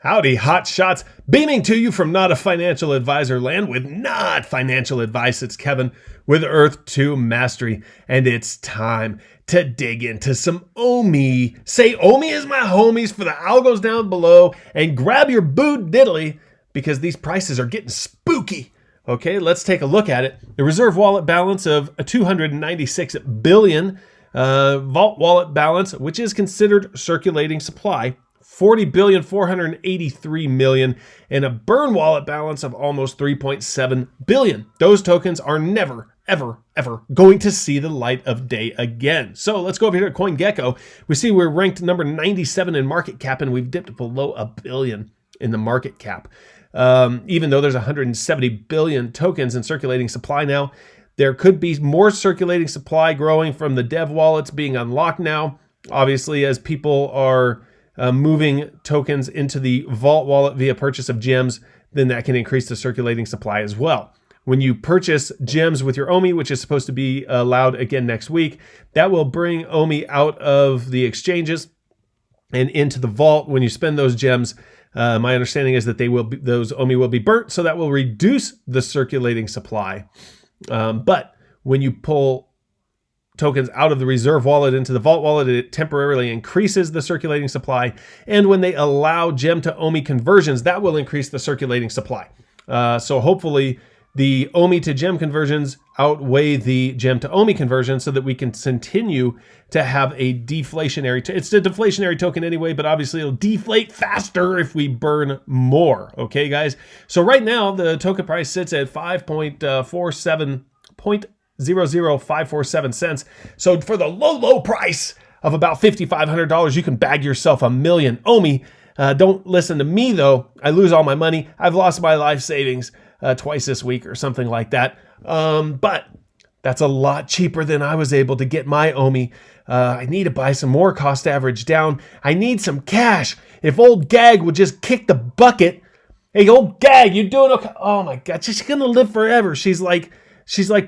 Howdy, hot shots, beaming to you from Not a Financial Advisor land with not financial advice. It's Kevin with Earth to Mastery, and it's time to dig into some OMI. Say OMI is my homies for the algos down below, and grab your boo diddly because these prices are getting spooky. Okay, let's take a look at it. The reserve wallet balance of $296 billion, vault wallet balance, which is considered circulating supply, $40.483 billion, and a burn wallet balance of almost $3.7 billion. Those tokens are never, ever going to see the light of day again. So let's go over here to CoinGecko. We see we're ranked number 97 in market cap, and we've dipped below $1 billion in the market cap. Even though there's 170 billion tokens in circulating supply now, there could be more circulating supply growing from the dev wallets being unlocked now. Obviously, as people are moving tokens into the vault wallet via purchase of gems, then that can increase the circulating supply as well. When you purchase gems with your OMI, which is supposed to be allowed again next week, that will bring OMI out of the exchanges and into the vault. When you spend those gems, my understanding is that those OMI will be burnt, so that will reduce the circulating supply. But when you pull tokens out of the reserve wallet into the vault wallet, it temporarily increases the circulating supply. And when they allow gem to OMI conversions, that will increase the circulating supply. So hopefully the OMI to gem conversions outweigh the gem to OMI conversions so that we can continue to have a deflationary, it's a deflationary token anyway, but obviously it'll deflate faster if we burn more. Okay, guys. So right now the token price sits at 0.547 cents. So for the low price of about $5,500, you can bag yourself $1 million OMI. Don't listen to me though. I lose all my money. I've lost my life savings twice this week or something like that. But that's a lot cheaper than I was able to get my OMI. I need to buy some more, cost average down. I need some cash. If old Gag would just kick the bucket. Hey, old Gag, you doing okay? Oh my God, she's gonna live forever. She's like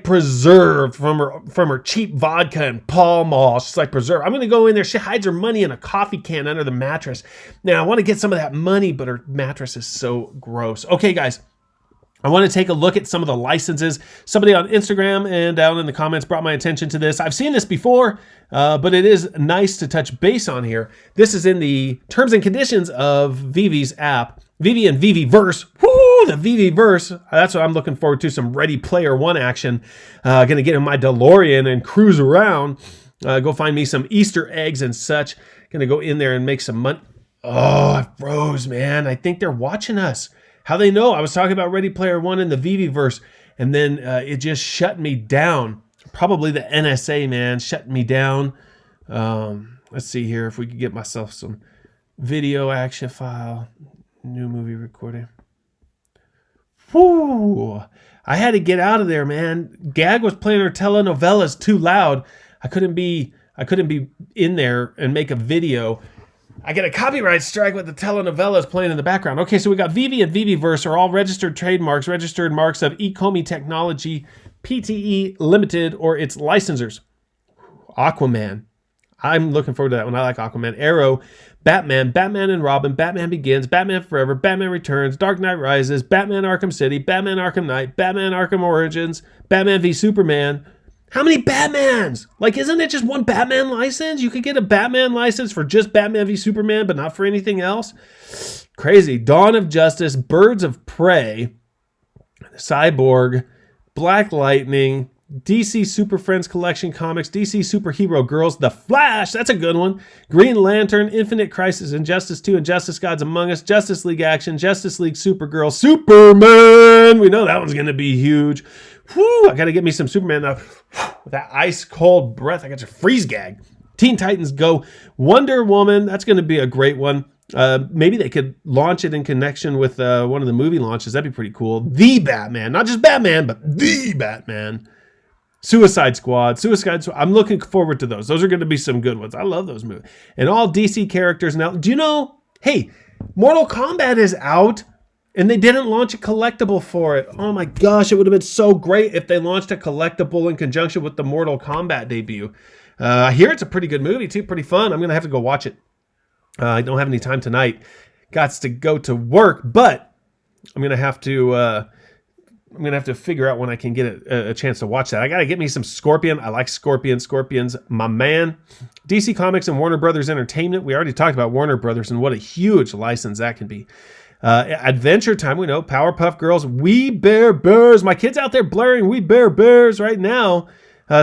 preserved from her cheap vodka and Pall Mall. She's like preserved. I'm going to go in there. She hides her money in a coffee can under the mattress. Now, I want to get some of that money, but her mattress is so gross. Okay, guys. I want to take a look at some of the licenses. Somebody on Instagram and down in the comments brought my attention to this. I've seen this before, but it is nice to touch base on here. This is in the terms and conditions of VeVe's app. VeVe and VeVeverse. Woo, the VeVeverse. That's what I'm looking forward to, some Ready Player One action. Going to get in my DeLorean and cruise around. Go find me some Easter eggs and such. Going to go in there and make some money. Oh, I froze, man. I think they're watching us. How they know? I was talking about Ready Player One in the VeVeverse, and then it just shut me down. Probably the NSA, man, shut me down. Let's see here if we could get myself some video action file. New movie recording. Whoo! I had to get out of there, man. Gag was playing her telenovelas too loud. I couldn't be in there and make a video. I get a copyright strike with the telenovelas playing in the background. Okay, so we got VeVe and VeVeverse are all registered trademarks, registered marks of Ecomi Technology, PTE Limited, or its licensors. Aquaman. I'm looking forward to that one. I like Aquaman. Arrow, Batman, Batman and Robin, Batman Begins, Batman Forever, Batman Returns, Dark Knight Rises, Batman Arkham City, Batman Arkham Knight, Batman Arkham Origins, Batman v Superman. How many Batmans? Like, isn't it just one Batman license? You could get a Batman license for just Batman v Superman, but not for anything else? Crazy. Dawn of Justice, Birds of Prey, Cyborg, Black Lightning, DC Super Friends Collection Comics, DC Superhero Girls, The Flash, that's a good one, Green Lantern, Infinite Crisis, Injustice 2, Injustice Gods Among Us, Justice League Action, Justice League Supergirl, Superman, we know that one's going to be huge. Whew, I got to get me some Superman now. With that ice cold breath, I got your freeze gag. Teen Titans Go, Wonder Woman, that's going to be a great one. Maybe they could launch it in connection with one of the movie launches. That'd be pretty cool. The Batman, not just Batman, but the Batman. Suicide Squad. I'm looking forward to those. Those are going to be some good ones. I love those movies. And all DC characters now. Do you know, hey, Mortal Kombat is out and they didn't launch a collectible for it. Oh my gosh, it would have been so great if they launched a collectible in conjunction with the Mortal Kombat debut. I hear it's a pretty good movie too, pretty fun. I'm going to have to go watch it. I don't have any time tonight. got to go to work, but I'm gonna have to figure out when I can get a chance to watch that. I gotta get me some Scorpion. I like Scorpion. Scorpion's my man. DC Comics and Warner Brothers Entertainment. We already talked about Warner Brothers and what a huge license that can be. Adventure Time, we know. Powerpuff Girls, We Bear Bears. My kid's out there blaring We Bear Bears right now.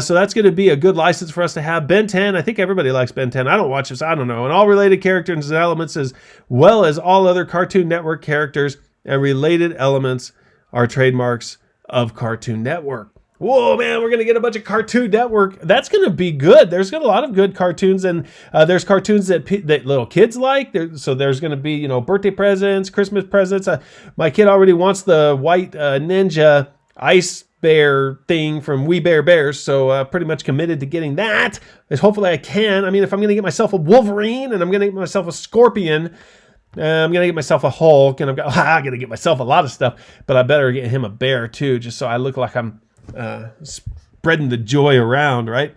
So that's going to be a good license for us to have. Ben 10, I think everybody likes Ben 10. I don't watch this, I don't know. And all related characters and elements, as well as all other Cartoon Network characters and related elements, are trademarks of Cartoon Network. Whoa, man, we're going to get a bunch of Cartoon Network. That's going to be good. There's got a lot of good cartoons, and there's cartoons that little kids like. So there's going to be, birthday presents, Christmas presents. My kid already wants the white ninja ice bear thing from We Bear Bears, so pretty much committed to getting that. Hopefully I can. I mean, if I'm going to get myself a Wolverine, and I'm going to get myself a Scorpion, I'm going to get myself a Hulk, and I'm going to get myself a lot of stuff, but I better get him a bear too, just so I look like I'm spreading the joy around, right?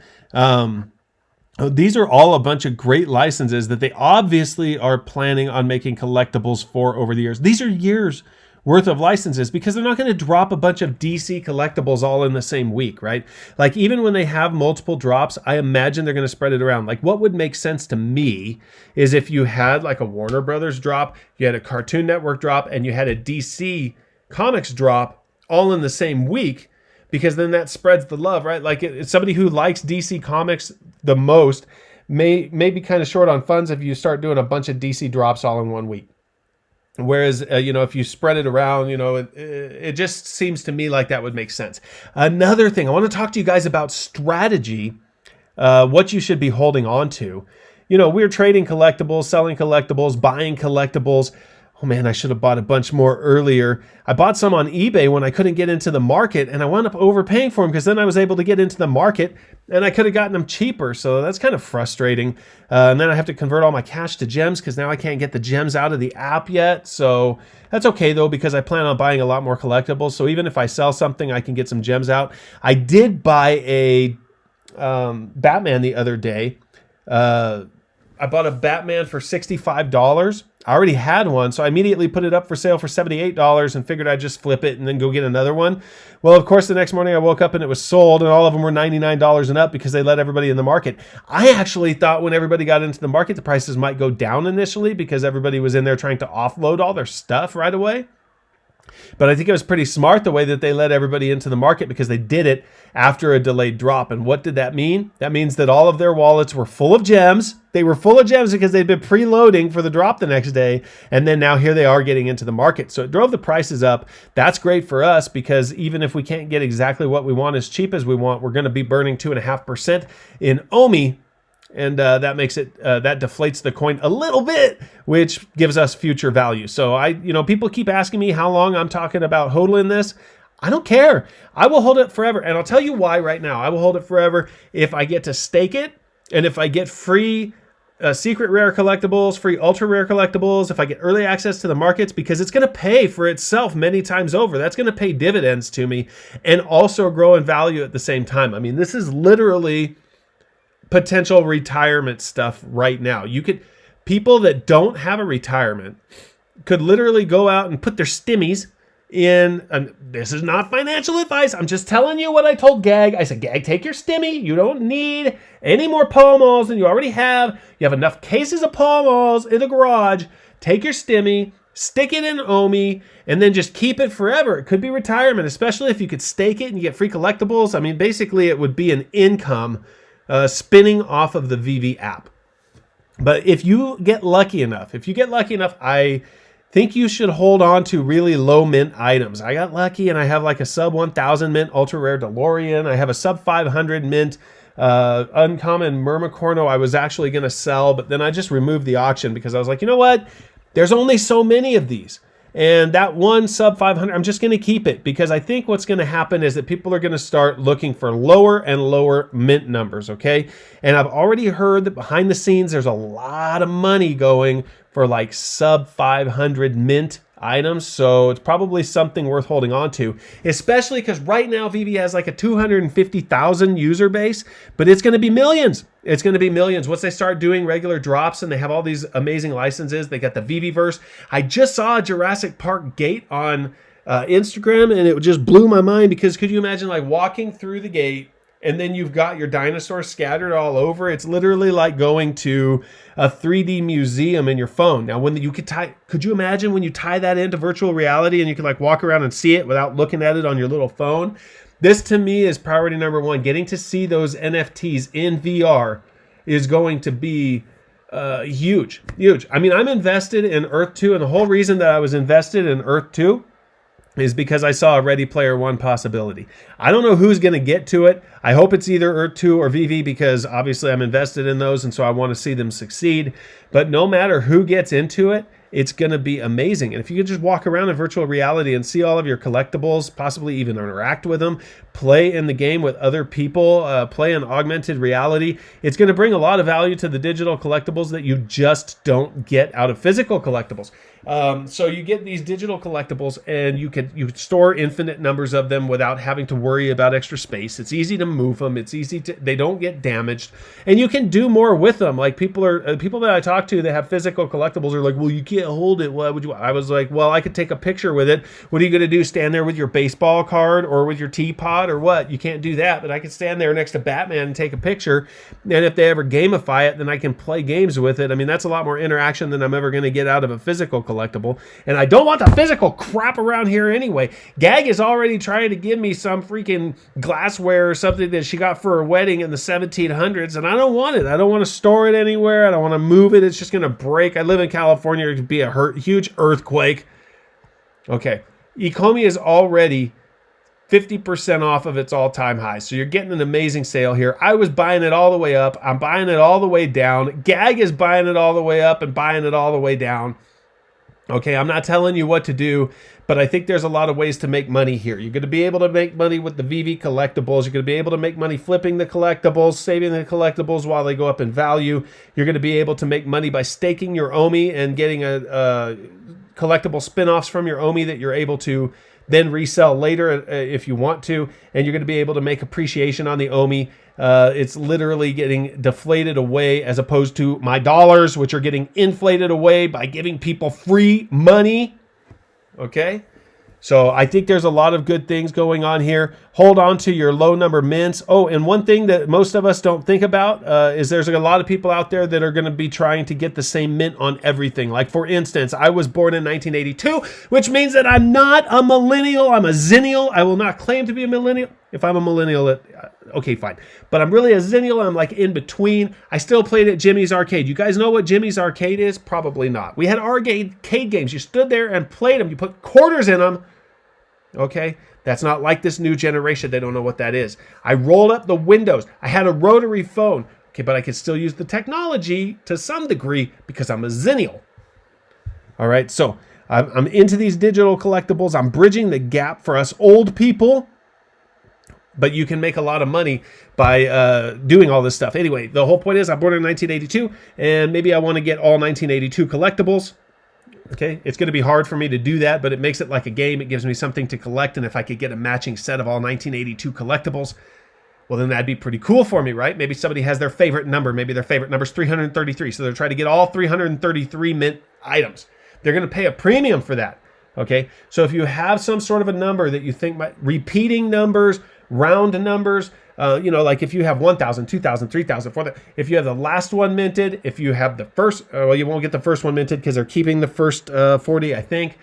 These are all a bunch of great licenses that they obviously are planning on making collectibles for over the years. These are years worth of licenses because they're not going to drop a bunch of DC collectibles all in the same week, right? Like even when they have multiple drops, I imagine they're going to spread it around. Like what would make sense to me is if you had like a Warner Brothers drop, you had a Cartoon Network drop, and you had a DC Comics drop all in the same week, because then that spreads the love, right? Like somebody who likes DC Comics the most may be kind of short on funds if you start doing a bunch of DC drops all in one week. Whereas, if you spread it around, it just seems to me like that would make sense. Another thing, I want to talk to you guys about strategy, what you should be holding on to. We're trading collectibles, selling collectibles, buying collectibles. Oh man, I should have bought a bunch more earlier. I bought some on eBay when I couldn't get into the market, and I wound up overpaying for them because then I was able to get into the market and I could have gotten them cheaper. So that's kind of frustrating. And then I have to convert all my cash to gems because now I can't get the gems out of the app yet. So that's okay though, because I plan on buying a lot more collectibles. So even if I sell something, I can get some gems out. I did buy a Batman the other day. I bought a Batman for $65. I already had one, so I immediately put it up for sale for $78 and figured I'd just flip it and then go get another one. Well, of course, the next morning I woke up and it was sold, and all of them were $99 and up because they let everybody in the market. I actually thought when everybody got into the market, the prices might go down initially because everybody was in there trying to offload all their stuff right away. But I think it was pretty smart the way that they let everybody into the market because they did it after a delayed drop. And what did that mean? That means that all of their wallets were full of gems. They were full of gems because they'd been preloading for the drop the next day. And then now here they are getting into the market. So it drove the prices up. That's great for us because even if we can't get exactly what we want as cheap as we want, we're going to be burning 2.5% in OMI. And that makes it, that deflates the coin a little bit, which gives us future value. So people keep asking me how long I'm talking about hodling this. I don't care. I will hold it forever. And I'll tell you why right now. I will hold it forever if I get to stake it, and if I get free secret rare collectibles, free ultra rare collectibles, if I get early access to the markets, because it's going to pay for itself many times over. That's going to pay dividends to me and also grow in value at the same time. I mean, this is literally potential retirement stuff right now. People that don't have a retirement could literally go out and put their stimmies in, and this is not financial advice. I'm just telling you what I told Gag. I said, Gag, take your stimmy. You don't need any more Pall Malls than you already have. You have enough cases of Pall Malls in the garage. Take your stimmy, stick it in OMI, and then just keep it forever. It could be retirement, especially if you could stake it and you get free collectibles. I mean, basically it would be an income spinning off of the VeVe app. But if you get lucky enough, I think you should hold on to really low mint items. I got lucky and I have like a sub 1000 mint ultra rare DeLorean. I have a sub 500 mint uncommon Myrmicorno I was actually going to sell, but then I just removed the auction because I was like, you know what? There's only so many of these. And that one sub 500, I'm just going to keep it because I think what's going to happen is that people are going to start looking for lower and lower mint numbers, okay? And I've already heard that behind the scenes, there's a lot of money going for like sub 500 mint items, so it's probably something worth holding on to, especially because right now VeVe has like a 250,000 user base, but it's going to be millions. It's going to be millions once they start doing regular drops and they have all these amazing licenses. They got the VeVeverse. I just saw a Jurassic Park gate on Instagram, and it just blew my mind, because could you imagine like walking through the gate and then you've got your dinosaurs scattered all over? It's literally like going to a 3D museum in your phone. Now, when you could you imagine when you tie that into virtual reality and you can like walk around and see it without looking at it on your little phone? This to me is priority number one. Getting to see those NFTs in VR is going to be huge, huge. I mean, I'm invested in Earth 2, and the whole reason that I was invested in Earth 2 is because I saw a Ready Player One possibility. I don't know who's going to get to it. I hope it's either Earth 2 or VeVe, because obviously I'm invested in those, and so I want to see them succeed. But no matter who gets into it, it's going to be amazing. And if you could just walk around in virtual reality and see all of your collectibles, possibly even interact with them, play in the game with other people, play in augmented reality, it's going to bring a lot of value to the digital collectibles that you just don't get out of physical collectibles. So you get these digital collectibles, and you could store infinite numbers of them without having to worry about extra space. It's easy to move them. It's easy to, they don't get damaged, and you can do more with them. Like people that I talk to that have physical collectibles are like, well, you can't hold it. Why would you? I was like, well, I could take a picture with it. What are you going to do? Stand there with your baseball card or with your teapot or what? You can't do that, but I could stand there next to Batman and take a picture. And if they ever gamify it, then I can play games with it. I mean, that's a lot more interaction than I'm ever going to get out of a physical collectible. And I don't want the physical crap around here anyway. Gag is already trying to give me some freaking glassware or something that she got for her wedding in the 1700s, and I don't want it. I don't want to store it anywhere. I don't want to move it. It's just going to break. I live in California. It could be a huge earthquake. Okay. Ecomi is already 50% off of its all-time high. So you're getting an amazing sale here. I was buying it all the way up. I'm buying it all the way down. Gag is buying it all the way up and buying it all the way down. Okay, I'm not telling you what to do, but I think there's a lot of ways to make money here. You're going to be able to make money with the VeVe collectibles. You're going to be able to make money flipping the collectibles, saving the collectibles while they go up in value. You're going to be able to make money by staking your OMI and getting a collectible spin-offs from your OMI that you're able to then resell later if you want to. And you're going to be able to make appreciation on the OMI. It's literally getting deflated away, as opposed to my dollars, which are getting inflated away by giving people free money. Okay? So I think there's a lot of good things going on here. Hold on to your low number mints. Oh, and one thing that most of us don't think about is there's a lot of people out there that are going to be trying to get the same mint on everything. Like, for instance, I was born in 1982, which means that I'm not a millennial. I'm a zennial. I will not claim to be a millennial. If I'm a millennial, okay, fine. But I'm really a zennial. I'm like in between. I still played at Jimmy's Arcade. You guys know what Jimmy's Arcade is? Probably not. We had arcade games. You stood there and played them. You put quarters in them. Okay? That's not like this new generation. They don't know what that is. I rolled up the windows. I had a rotary phone. Okay, but I could still use the technology to some degree because I'm a zennial. All right, so I'm into these digital collectibles. I'm bridging the gap for us old people. But you can make a lot of money by doing all this stuff. Anyway, the whole point is I'm born in 1982, and maybe I want to get all 1982 collectibles. Okay, it's going to be hard for me to do that, but it makes it like a game. It gives me something to collect, and if I could get a matching set of all 1982 collectibles, well, then that'd be pretty cool for me, right? Maybe somebody has their favorite number. Maybe their favorite number is 333, so they're trying to get all 333 mint items. They're going to pay a premium for that. Okay, so if you have some sort of a number that you think might, repeating numbers, round numbers, like if you have 1,000, 2,000, 3,000, 4,000, if you have the last one minted, if you have the first, well, you won't get the first one minted because they're keeping the first 40, I think.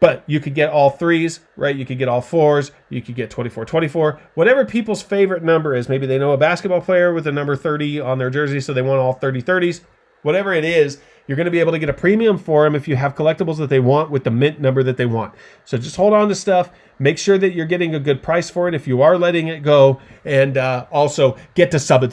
But you could get all threes, right? You could get all fours. You could get 24, whatever people's favorite number is. Maybe they know a basketball player with the number 30 on their jersey, so they want all 30/30s. Whatever it is, you're going to be able to get a premium for them if you have collectibles that they want with the mint number that they want. So just hold on to stuff. Make sure that you're getting a good price for it if you are letting it go. And also get to sub it.